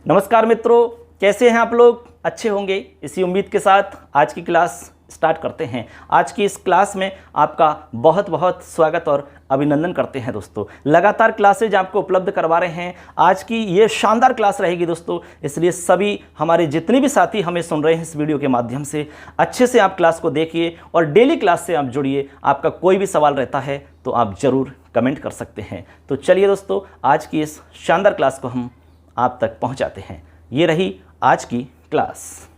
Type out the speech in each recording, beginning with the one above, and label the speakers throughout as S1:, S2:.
S1: नमस्कार मित्रों, कैसे हैं आप लोग? अच्छे होंगे, इसी उम्मीद के साथ आज की क्लास स्टार्ट करते हैं। आज की इस क्लास में आपका बहुत बहुत स्वागत और अभिनंदन करते हैं दोस्तों। लगातार क्लासेज आपको उपलब्ध करवा रहे हैं। आज की ये शानदार क्लास रहेगी दोस्तों, इसलिए सभी हमारे जितने भी साथी हमें सुन रहे हैं इस वीडियो के माध्यम से अच्छे से आप क्लास को देखिए और डेली क्लास से आप जुड़िए। आपका कोई भी सवाल रहता है तो आप ज़रूर कमेंट कर सकते हैं। तो चलिए दोस्तों, आज की इस शानदार क्लास को हम आप तक पहुंचाते हैं। ये रही आज की क्लास।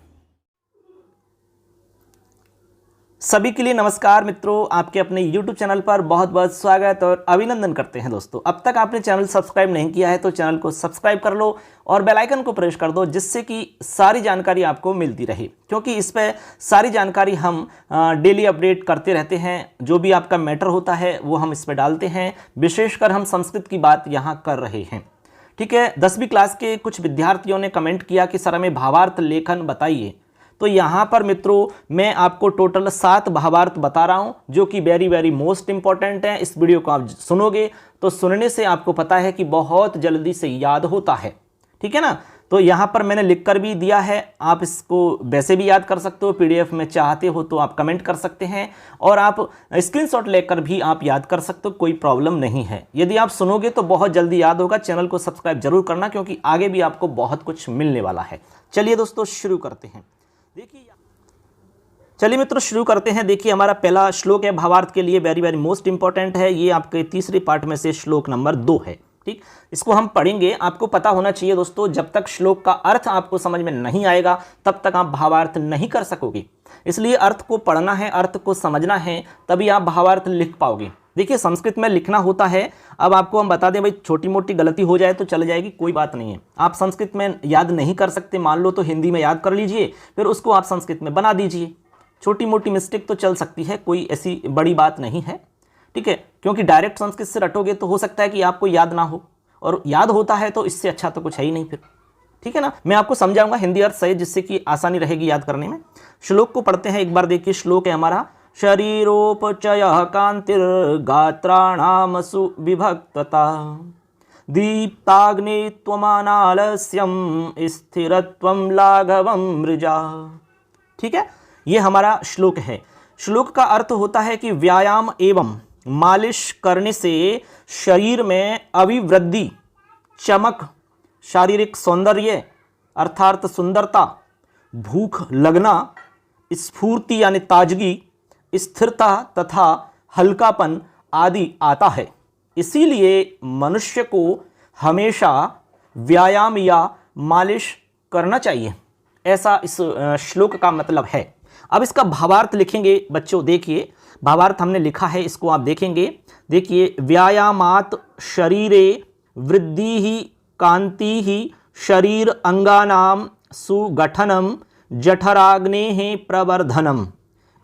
S1: सभी के लिए नमस्कार मित्रों, आपके अपने YouTube चैनल पर बहुत बहुत स्वागत और अभिनंदन करते हैं दोस्तों। अब तक आपने चैनल सब्सक्राइब नहीं किया है तो चैनल को सब्सक्राइब कर लो और बेल आइकन को प्रेस कर दो, जिससे कि सारी जानकारी आपको मिलती रहे, क्योंकि इस पर सारी जानकारी हम डेली अपडेट करते रहते हैं। जो भी आपका मैटर होता है वो हम इस पर डालते हैं। विशेषकर हम संस्कृत की बात यहाँ कर रहे हैं, ठीक है। 10वीं क्लास के कुछ विद्यार्थियों ने कमेंट किया कि सर हमें भावार्थ लेखन बताइए। तो यहाँ पर मित्रों मैं आपको टोटल 7 भावार्थ बता रहा हूँ, जो कि वेरी वेरी मोस्ट इंपॉर्टेंट है। इस वीडियो को आप सुनोगे तो सुनने से आपको पता है कि बहुत जल्दी से याद होता है, ठीक है ना। तो यहाँ पर मैंने लिख कर भी दिया है, आप इसको वैसे भी याद कर सकते हो, PDF में चाहते हो तो आप कमेंट कर सकते हैं और आप स्क्रीनशॉट लेकर भी आप याद कर सकते हो, कोई प्रॉब्लम नहीं है। यदि आप सुनोगे तो बहुत जल्दी याद होगा। चैनल को सब्सक्राइब जरूर करना, क्योंकि आगे भी आपको बहुत कुछ मिलने वाला है। चलिए दोस्तों शुरू करते हैं। चलिए मित्रों शुरू करते हैं। देखिए हमारा पहला श्लोक है भावार्थ के लिए, वेरी वेरी मोस्ट इंपॉर्टेंट है। ये आपके तीसरे पार्ट में से श्लोक नंबर 2 है, ठीक। इसको हम पढ़ेंगे। आपको पता होना चाहिए दोस्तों, जब तक श्लोक का अर्थ आपको समझ में नहीं आएगा तब तक आप भावार्थ नहीं कर सकोगे। इसलिए अर्थ को पढ़ना है, अर्थ को समझना है, तभी आप भावार्थ लिख पाओगे। देखिए संस्कृत में लिखना होता है। अब आपको हम बता दें भाई, छोटी मोटी गलती हो जाए तो चल जाएगी, कोई बात नहीं है। आप संस्कृत में याद नहीं कर सकते मान लो, तो हिंदी में याद कर लीजिए, फिर उसको आप संस्कृत में बना दीजिए। छोटी मोटी मिस्टेक तो चल सकती है, कोई ऐसी बड़ी बात नहीं है, ठीक है। क्योंकि डायरेक्ट संस्कृत से रटोगे तो हो सकता है कि आपको याद ना हो, और याद होता है तो इससे अच्छा तो कुछ है ही नहीं फिर, ठीक है ना। मैं आपको समझाऊंगा हिंदी अर्थ सहित, जिससे कि आसानी रहेगी याद करने में। श्लोक को पढ़ते हैं एक बार। देखिए श्लोक है हमारा, शरीरोपचय कांतिर्गात्राणाम सुविभक्तता दीप्ताग्नित्वमानालस्यम स्थिरत्वं लाघवं मृजा, ठीक है। ये हमारा श्लोक है। श्लोक का अर्थ होता है कि व्यायाम एवं मालिश करने से शरीर में अभिवृद्धि, चमक, शारीरिक सौंदर्य अर्थात सुंदरता, भूख लगना, स्फूर्ति यानी ताजगी, स्थिरता तथा हल्कापन आदि आता है। इसीलिए मनुष्य को हमेशा व्यायाम या मालिश करना चाहिए, ऐसा इस श्लोक का मतलब है। अब इसका भावार्थ लिखेंगे बच्चों। देखिए भावार्थ हमने लिखा है, इसको आप देखेंगे। देखिए व्यायामात् शरीरे वृद्धि ही कांति ही शरीर अंगानाम सुगठनम जठराग्नेः प्रवर्धनम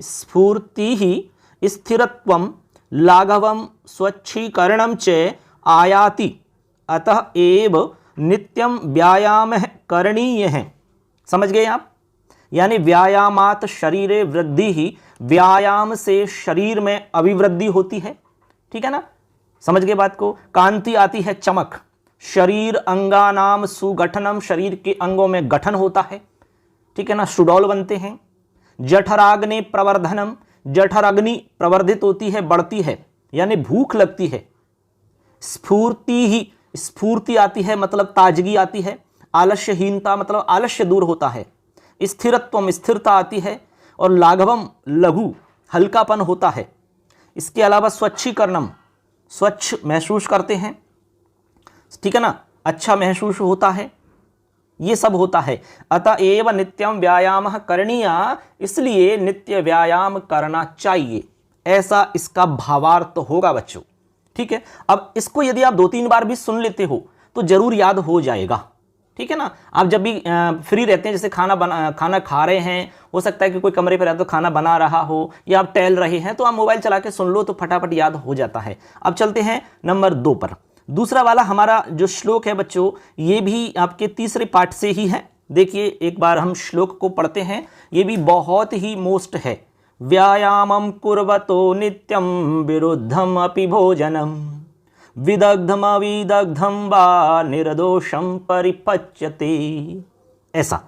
S1: स्फूर्ति ही स्थिरत्वं लाघवं स्वच्छीकरणं च आयाति, अतः एव नित्यं व्यायामः करणीयः। समझ गए आप? यानी व्यायामात शरीरे वृद्धि ही, व्यायाम से शरीर में अभिवृद्धि होती है, ठीक है ना। समझ गए बात को। कांति आती है चमक, शरीर अंगानाम सुगठनम, शरीर के अंगों में गठन होता है, ठीक है ना, सुडौल बनते हैं। जठराग्नि प्रवर्धनम, जठराग्नि प्रवर्धित होती है, बढ़ती है, यानी भूख लगती है। स्फूर्ति ही, स्फूर्ति आती है मतलब ताजगी आती है। आलस्यहीनता मतलब आलस्य दूर होता है। स्थिरत्वम, स्थिरता आती है। और लाघवम, लघु, हल्कापन होता है। इसके अलावा स्वच्छीकरणम, स्वच्छ महसूस करते हैं, ठीक है ना, अच्छा महसूस होता है, ये सब होता है। अतः एव नित्यम व्यायाम करणीय, इसलिए नित्य व्यायाम करना चाहिए, ऐसा इसका भावार्थ होगा बच्चों, ठीक है। अब इसको यदि आप 2-3 बार भी सुन लेते हो तो जरूर याद हो जाएगा, ठीक है ना। आप जब भी फ्री रहते हैं, जैसे खाना खा रहे हैं, हो सकता है कि कोई कमरे पर रहते तो खाना बना रहा हो, या आप टहल रहे हैं तो आप मोबाइल चला के सुन लो तो फटाफट याद हो जाता है। अब चलते हैं नंबर 2 पर। दूसरा वाला हमारा जो श्लोक है बच्चों, ये भी आपके तीसरे पार्ट से ही है। देखिए एक बार हम श्लोक को पढ़ते हैं, ये भी बहुत ही मोस्ट है। व्यायामं कुर्वतो नित्यं विरुद्धम अपि भोजनम विदग्धमविदग्धं वा निर्दोषं परिपच्यते। ऐसा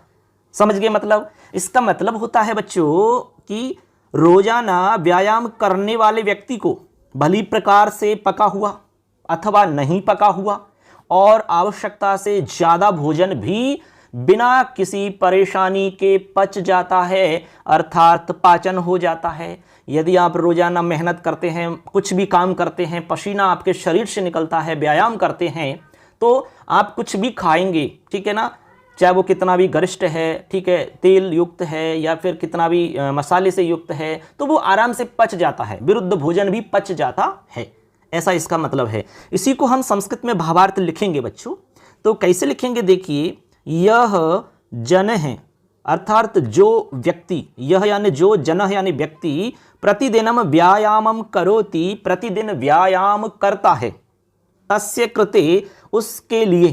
S1: समझ गए मतलब? इसका मतलब होता है बच्चों कि रोजाना व्यायाम करने वाले व्यक्ति को भली प्रकार से पका हुआ अथवा नहीं पका हुआ और आवश्यकता से ज़्यादा भोजन भी बिना किसी परेशानी के पच जाता है, अर्थात पाचन हो जाता है। यदि आप रोजाना मेहनत करते हैं, कुछ भी काम करते हैं, पसीना आपके शरीर से निकलता है, व्यायाम करते हैं, तो आप कुछ भी खाएंगे, ठीक है ना, चाहे वो कितना भी गरिष्ठ है, ठीक है, तेल युक्त है या फिर कितना भी मसाले से युक्त है, तो वो आराम से पच जाता है, विरुद्ध भोजन भी पच जाता है। ऐसा इसका मतलब है। इसी को हम संस्कृत में भावार्थ लिखेंगे बच्चों। तो कैसे लिखेंगे देखिए, यह जन है अर्थात जो व्यक्ति, यह यानी जो जन यानी व्यक्ति प्रतिदिनम व्यायामम करोति, प्रतिदिन व्यायाम करता है, तस्य कृते उसके लिए,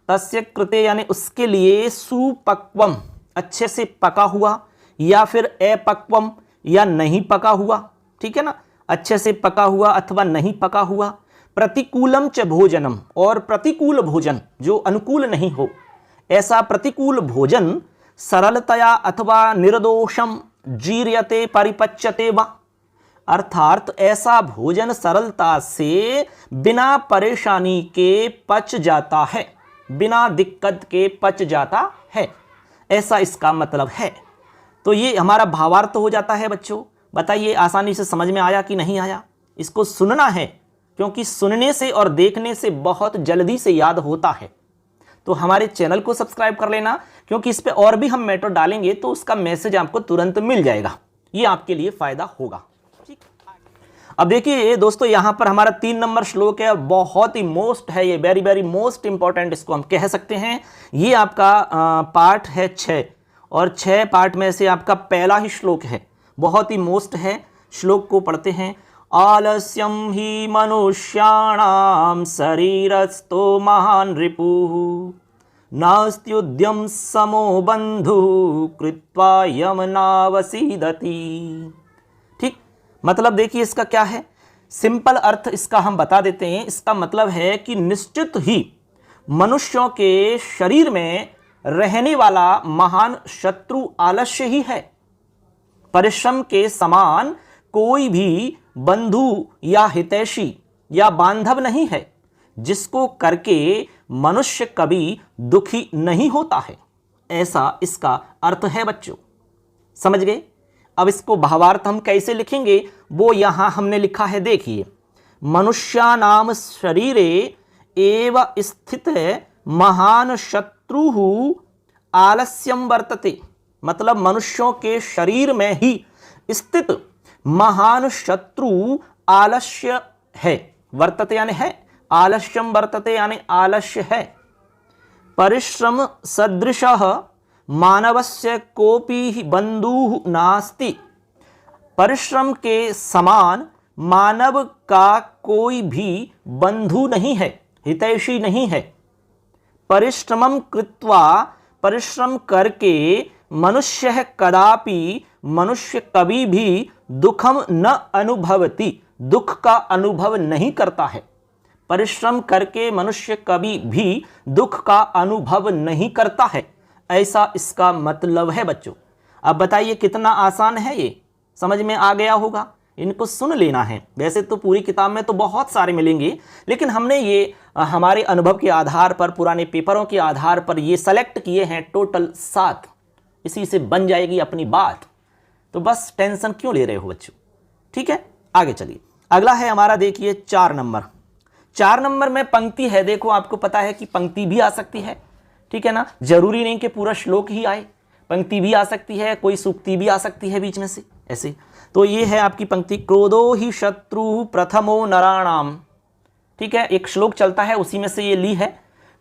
S1: तस्य कृते यानी उसके लिए सुपक्वम अच्छे से पका हुआ या फिर अपक्वम या नहीं पका हुआ, ठीक है ना, अच्छे से पका हुआ अथवा नहीं पका हुआ, प्रतिकूलम च भोजनम और प्रतिकूल भोजन जो अनुकूल नहीं हो, ऐसा प्रतिकूल भोजन सरलतया अथवा निर्दोषम जीर्यते परिपच्यते वा, अर्थात ऐसा भोजन सरलता से बिना परेशानी के पच जाता है, बिना दिक्कत के पच जाता है, ऐसा इसका मतलब है। तो ये हमारा भावार्थ हो जाता है बच्चों। बताइए आसानी से समझ में आया कि नहीं आया? इसको सुनना है क्योंकि सुनने से और देखने से बहुत जल्दी से याद होता है। तो हमारे चैनल को सब्सक्राइब कर लेना क्योंकि इस पे और भी हम मैटर डालेंगे तो उसका मैसेज आपको तुरंत मिल जाएगा, ये आपके लिए फायदा होगा। ठीक, अब देखिए दोस्तों, यहां पर हमारा 3 नंबर श्लोक है, बहुत ही मोस्ट है, ये वेरी वेरी मोस्ट इंपॉर्टेंट इसको हम कह सकते हैं। ये आपका पार्ट है 6 और 6 पार्ट में से आपका पहला ही श्लोक है, बहुत ही मोस्ट है। श्लोक को पढ़ते हैं। आलस्यम ही मनुष्याणाम शरीरस्थो महान रिपुः नास्त्युद्यम समो बंधु कृत्वा यम नावसीदति। ठीक, मतलब देखिए इसका क्या है, सिंपल अर्थ इसका हम बता देते हैं। इसका मतलब है कि निश्चित ही मनुष्यों के शरीर में रहने वाला महान शत्रु आलस्य ही है। परिश्रम के समान कोई भी बंधु या हितैषी या बांधव नहीं है जिसको करके मनुष्य कभी दुखी नहीं होता है, ऐसा इसका अर्थ है बच्चों। समझ गए? अब इसको भावार्थ हम कैसे लिखेंगे वो यहां हमने लिखा है, देखिए। मनुष्यानाम शरीरे एव स्थित महान शत्रु आलस्यम वर्तते, मतलब मनुष्यों के शरीर में ही स्थित महान शत्रु आलस्य है। वर्तते यानी है, आलस्यम वर्तते यानी आलस्य है। परिश्रम सदृशः मानवस्य कोपि बंधुः नास्ति, परिश्रम के समान मानव का कोई भी बंधु नहीं है, हितैषी नहीं है। परिश्रमं कृत्वा, परिश्रम करके मनुष्य कदापि, मनुष्य कभी भी दुखम न अनुभवति, दुख का अनुभव नहीं करता है। परिश्रम करके मनुष्य कभी भी दुख का अनुभव नहीं करता है, ऐसा इसका मतलब है बच्चों। अब बताइए कितना आसान है, ये समझ में आ गया होगा। इनको सुन लेना है। वैसे तो पूरी किताब में तो बहुत सारे मिलेंगे, लेकिन हमने ये हमारे अनुभव के आधार पर, पुराने पेपरों के आधार पर ये सेलेक्ट किए हैं टोटल 7। इसी से बन जाएगी अपनी बात, तो बस टेंशन क्यों ले रहे हो बच्चों। ठीक है, आगे चलिए। अगला है हमारा, देखिए 4 नंबर। 4 नंबर में पंक्ति है। देखो आपको पता है कि पंक्ति भी आ सकती है, ठीक है ना, जरूरी नहीं कि पूरा श्लोक ही आए, पंक्ति भी आ सकती है, कोई सूक्ति भी आ सकती है बीच में से, ऐसे। तो ये है आपकी पंक्ति, क्रोधो ही शत्रु प्रथमो नराणाम। ठीक है, एक श्लोक चलता है उसी में से ये ली है।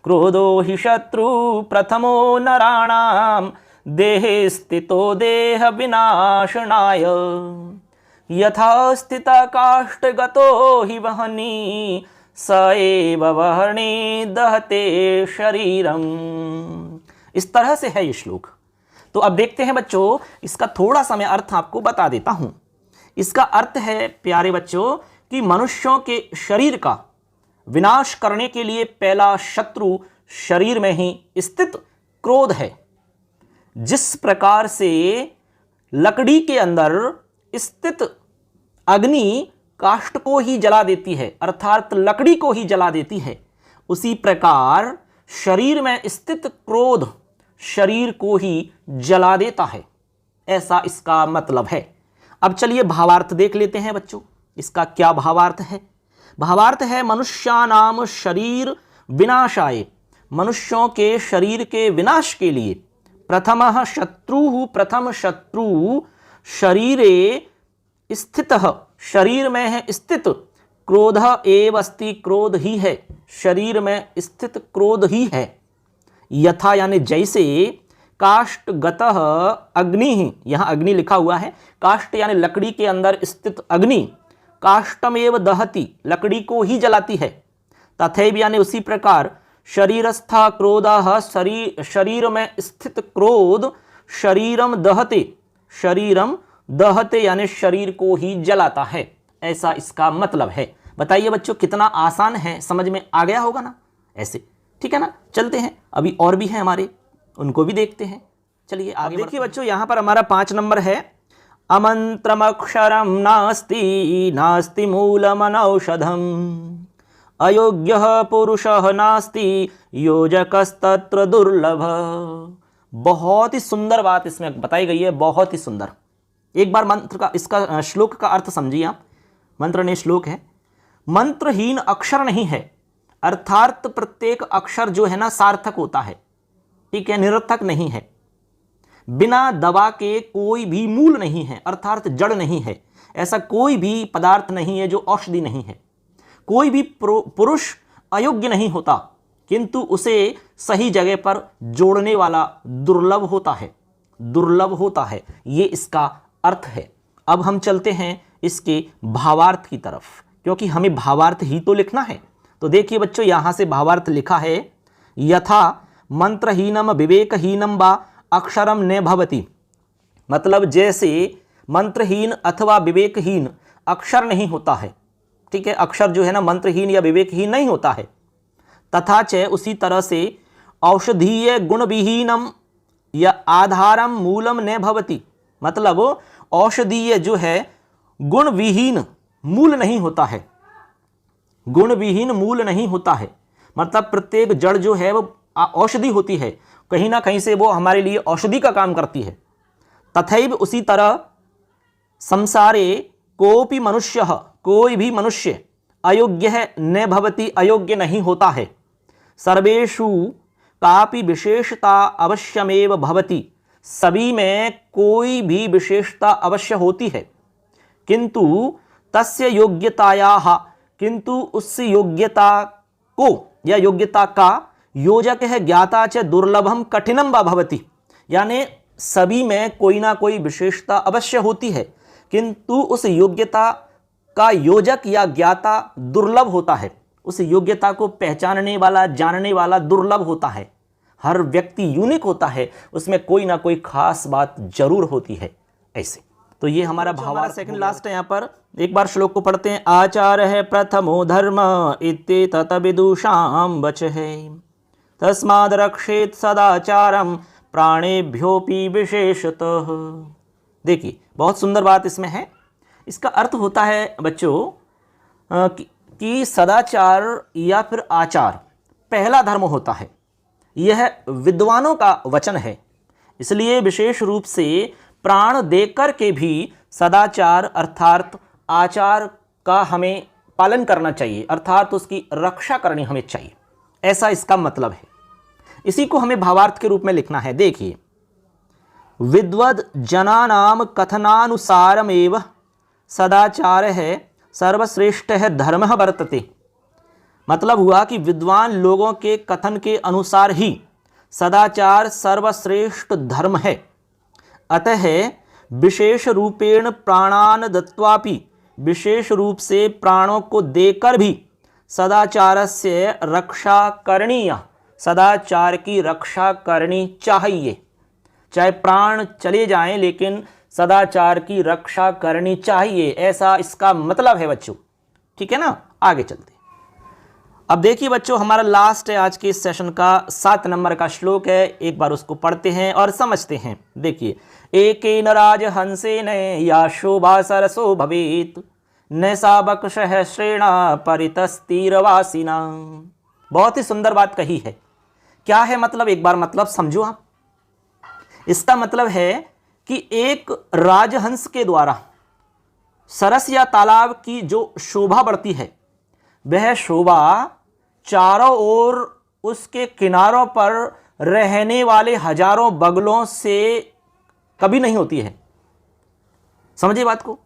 S1: क्रोधो ही शत्रु प्रथमो नराणाम देहे स्थितो देह विनाशनाय यथा स्थित काष्ठगतो हि वहनी स एव वहनी दहते शरीरम। इस तरह से है ये श्लोक। तो अब देखते हैं बच्चों, इसका थोड़ा सा मैं अर्थ आपको बता देता हूं। इसका अर्थ है प्यारे बच्चों कि मनुष्यों के शरीर का विनाश करने के लिए पहला शत्रु शरीर में ही स्थित क्रोध है। जिस प्रकार से लकड़ी के अंदर स्थित अग्नि काष्ठ को ही जला देती है, अर्थात लकड़ी को ही जला देती है, उसी प्रकार शरीर में स्थित क्रोध शरीर को ही जला देता है। ऐसा इसका मतलब है। अब चलिए भावार्थ देख लेते हैं बच्चों, इसका क्या भावार्थ है। भावार्थ है मनुष्यानाम शरीर विनाशाय, मनुष्यों के शरीर के विनाश के लिए प्रथम शत्रु शरीरे स्थितः, शरीर में है स्थित, क्रोध एव अस्ति, क्रोध ही है, शरीर में स्थित क्रोध ही है। यथा यानी जैसे काष्ठगतः अग्नि, यहाँ अग्नि लिखा हुआ है, काष्ठ यानी लकड़ी के अंदर स्थित अग्नि काष्ठमेव दहति, लकड़ी को ही जलाती है। तथैव यानी उसी प्रकार शरीरस्था क्रोधः, शरीर में स्थित क्रोध शरीरम दहते यानी शरीर को ही जलाता है। ऐसा इसका मतलब है। बताइए बच्चों कितना आसान है, समझ में आ गया होगा ना ऐसे, ठीक है ना। चलते हैं, अभी और भी हैं हमारे, उनको भी देखते हैं। चलिए आगे देखिए बच्चों, यहाँ पर हमारा 5 नंबर है अमंत्रमक्षरम नास्ति नास्ति मूलमनौषधम अयोग्यः पुरुषः नास्ति योजकस्तत्र दुर्लभ। बहुत ही सुंदर बात इसमें बताई गई है, बहुत ही सुंदर। एक बार मंत्र का, इसका श्लोक का अर्थ समझिए आप। मंत्र ने श्लोक है, मंत्रहीन अक्षर नहीं है, अर्थात प्रत्येक अक्षर जो है ना सार्थक होता है, ठीक है, निरर्थक नहीं है। बिना दवा के कोई भी मूल नहीं है, अर्थात जड़ नहीं है। ऐसा कोई भी पदार्थ नहीं है जो औषधि नहीं है। कोई भी पुरुष अयोग्य नहीं होता, किंतु उसे सही जगह पर जोड़ने वाला दुर्लभ होता है, दुर्लभ होता है। ये इसका अर्थ है। अब हम चलते हैं इसके भावार्थ की तरफ, क्योंकि हमें भावार्थ ही तो लिखना है। तो देखिए बच्चों, यहां से भावार्थ लिखा है, यथा मंत्रहीनम विवेकहीनम वा अक्षरम न भवति, मतलब जैसे मंत्रहीन अथवा विवेकहीन अक्षर नहीं होता है, ठीक है, अक्षर जो है ना मंत्रहीन या विवेकहीन नहीं होता है। तथा च उसी तरह से औषधीय गुणविहीनम या आधारम मूलम न भवति, मतलब औषधीय जो है गुणविहीन मूल नहीं होता है, गुणविहीन मूल नहीं होता है। मतलब प्रत्येक जड़ जो है वो औषधि होती है, कहीं ना कहीं से वो हमारे लिए औषधि का काम करती है। तथैव उसी तरह संसारे कोपि मनुष्य, कोई भी मनुष्य अयोग्य है न भवति, अयोग्य नहीं होता है। सर्वेषु कापि विशेषता अवश्यमेव भवति, सभी में कोई भी विशेषता अवश्य होती है। किंतु तस्य योग्यतायाः, किंतु उस योग्यता को या योग्यता का योजक है ज्ञाता च दुर्लभम कठिनम वा भवति, यानी सभी में कोई ना कोई विशेषता अवश्य होती है, किंतु उस योग्यता का योजक या ज्ञाता दुर्लभ होता है। उस योग्यता को पहचानने वाला, जानने वाला दुर्लभ होता है। हर व्यक्ति यूनिक होता है, उसमें कोई ना कोई खास बात जरूर होती है। ऐसे तो ये हमारा भावार्थ सेकंड लास्ट है। यहाँ पर एक बार श्लोक को पढ़ते हैं। आचार है प्रथमो धर्म इति तत विदुषाम वच है, तस्माद् रक्षेत सदाचारम प्राणेभ्योपि विशेषतः। देखिए बहुत सुंदर बात इसमें है। इसका अर्थ होता है बच्चों कि सदाचार या फिर आचार पहला धर्म होता है। यह विद्वानों का वचन है, इसलिए विशेष रूप से प्राण देकर के भी सदाचार अर्थात आचार का हमें पालन करना चाहिए, अर्थात उसकी रक्षा करनी हमें चाहिए। ऐसा इसका मतलब है। इसी को हमें भावार्थ के रूप में लिखना है। देखिए, विद्वद जनानाम कथनानुसारमेव सदाचार है सर्वश्रेष्ठ है धर्म वर्तते, मतलब हुआ कि विद्वान लोगों के कथन के अनुसार ही सदाचार सर्वश्रेष्ठ धर्म है। अतः विशेष रूपेण प्राणान दत्वापि, विशेष रूप से प्राणों को देकर भी सदाचारस्य रक्षा करणीय, सदाचार की रक्षा करनी चाहिए। चाहे प्राण चले जाएं लेकिन सदाचार की रक्षा करनी चाहिए, ऐसा इसका मतलब है बच्चों। ठीक है ना, आगे चलते। अब देखिए बच्चों, हमारा लास्ट है आज के इस सेशन का 7 नंबर का श्लोक है, एक बार उसको पढ़ते हैं और समझते हैं। देखिए, एकेन राजहंसेन या शोभा सरसो भवेत् न सा बकसहस्रेणा परितस्तीरवासिना। बहुत ही सुंदर बात कही है। क्या है मतलब, एक बार मतलब समझो आप। इसका मतलब है कि एक राजहंस के द्वारा सरस या तालाब की जो शोभा बढ़ती है, वह शोभा चारों ओर उसके किनारों पर रहने वाले हजारों बगलों से कभी नहीं होती है। समझिए बात को।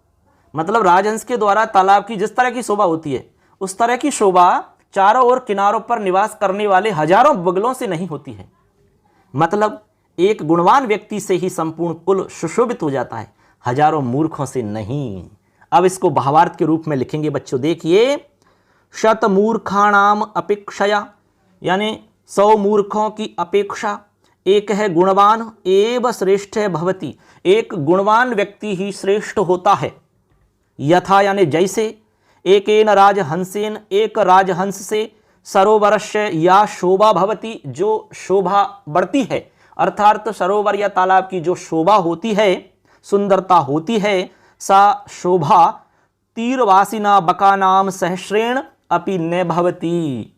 S1: मतलब राजहंस के द्वारा तालाब की जिस तरह की शोभा होती है, उस तरह की शोभा चारों ओर किनारों पर निवास करने वाले हजारों बगलों से नहीं होती है। मतलब एक गुणवान व्यक्ति से ही संपूर्ण कुल सुशोभित हो जाता है, हजारों मूर्खों से नहीं। अब इसको भावार्थ के रूप में लिखेंगे बच्चों। देखिए, शत मूर्खाणाम अपेक्षया, यानी 100 मूर्खों की अपेक्षा एक है गुणवान एव श्रेष्ठ भवति, एक गुणवान व्यक्ति ही श्रेष्ठ होता है। यथा यानी जैसे, एकेन राजहंसेन, एक राजहंस से सरोवरस्य या शोभा भवति, जो शोभा बढ़ती है, अर्थात सरोवर या तालाब की जो शोभा होती है, सुंदरता होती है, सा शोभा तीरवासिना बकानाम सहस्रेण अपि न भवति,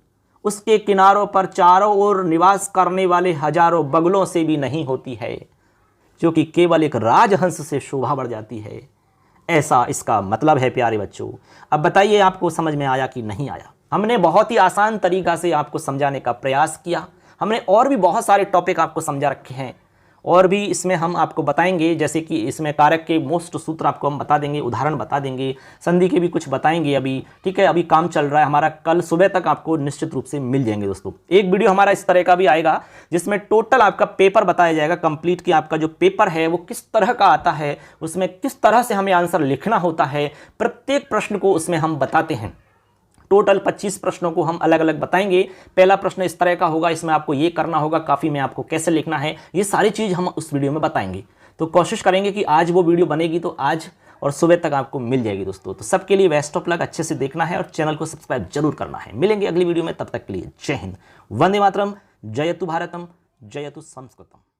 S1: उसके किनारों पर चारों ओर निवास करने वाले हजारों बगलों से भी नहीं होती है, जो कि केवल एक राजहंस से शोभा बढ़ जाती है। ऐसा इसका मतलब है प्यारे बच्चों। अब बताइए आपको समझ में आया कि नहीं आया? हमने बहुत ही आसान तरीका से आपको समझाने का प्रयास किया। हमने और भी बहुत सारे टॉपिक आपको समझा रखे हैं, और भी इसमें हम आपको बताएंगे, जैसे कि इसमें कारक के मोस्ट सूत्र आपको हम बता देंगे, उदाहरण बता देंगे, संधि के भी कुछ बताएंगे अभी। ठीक है, अभी काम चल रहा है हमारा, कल सुबह तक आपको निश्चित रूप से मिल जाएंगे दोस्तों। एक वीडियो हमारा इस तरह का भी आएगा जिसमें टोटल आपका पेपर बताया जाएगा कंप्लीट, कि आपका जो पेपर है वो किस तरह का आता है, उसमें किस तरह से हमें आंसर लिखना होता है, प्रत्येक प्रश्न को उसमें हम बताते हैं। टोटल 25 प्रश्नों को हम अलग अलग बताएंगे। पहला प्रश्न इस तरह का होगा, इसमें आपको ये करना होगा, काफ़ी में आपको कैसे लिखना है, ये सारी चीज़ हम उस वीडियो में बताएंगे। तो कोशिश करेंगे कि आज वो वीडियो बनेगी तो आज और सुबह तक आपको मिल जाएगी दोस्तों। तो सबके लिए बेस्ट ऑफ लक, अच्छे से देखना है और चैनल को सब्सक्राइब जरूर करना है। मिलेंगे अगली वीडियो में, तब तक के लिए जय हिंद, वंदे मातरम, जयतु भारतम, जयतु संस्कृतम।